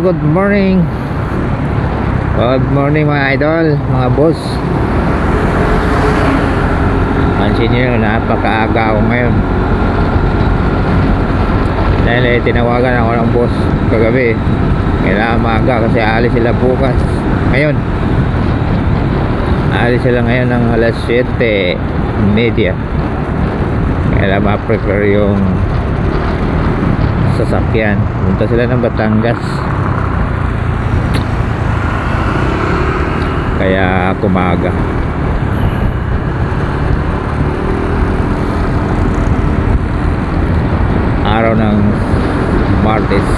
good morning. Good morning mga idol, mga boss. Pansin nyo, napakaaga ako ngayon. Dahil tinawagan ako ng boss kagabi. Kailangan maaga kasi aalis sila bukas. Ngayon aalis sila ngayon ng alas 7:30. Kailangan ma-prepare yung sasakyan. Punta sila ng Batangas. Kaya kumaga. Araw ng Martes.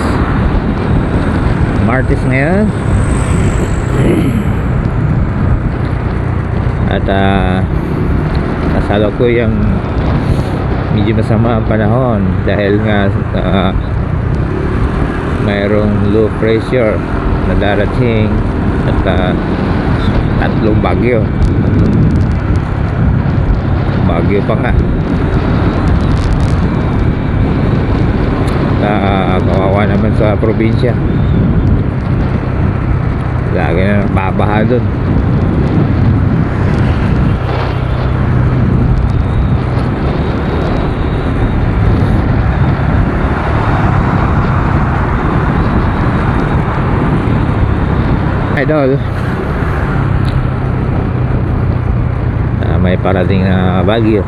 Martes ngayon. At nasalo ko yung medyo masama ang panahon dahil nga mayroong low pressure na darating at tatlong bagyo pa nga. Kawawa naman sa probinsya, lagi na babaha dun. Idol, may parating na bagyo.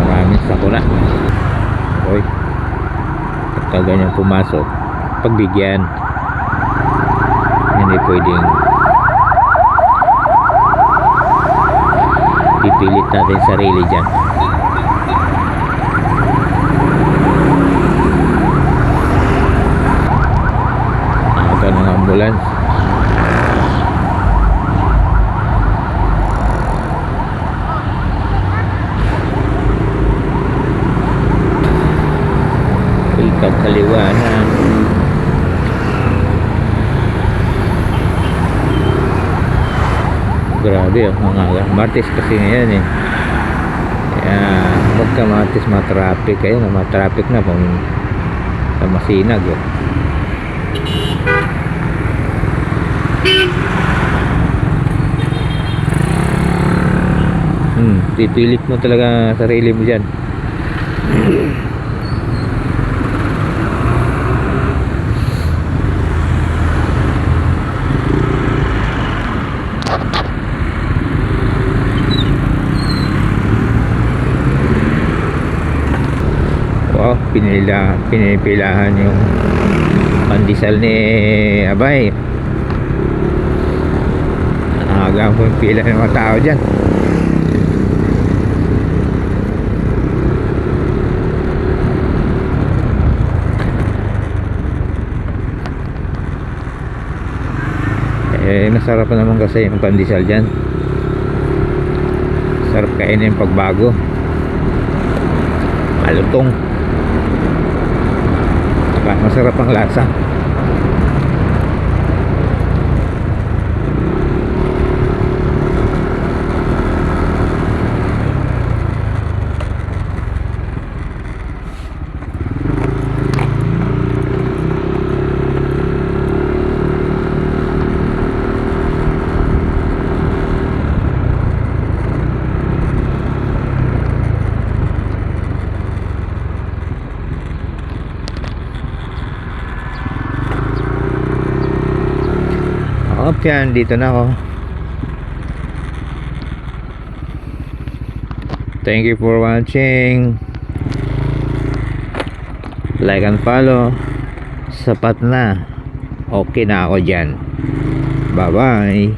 Maraming sakuna. Oy, pagka ganyan pumasok, pagbigyan, hindi pwedeng pipilit natin sarili dyan. Ng ambulance. Ikag kaliwanan. Grabe mga Martes kasi ngayon eh. Kaya magka Martes matraffic kayo na matraffic na kung masinag eh. Pipilit mo talaga sarili mo dyan. Wow, pinipilahan yung pandesal ni Abay. Hanggang po yung pila ng mga tao dyan. Masarap naman kasi yung pandesal dyan. Sarap kainin yung pagbago. Malutong. Masarap ang lasa. Yan, dito na ako. Thank you for watching. Like and follow. Sapat na. Okay na ako dyan. Bye bye.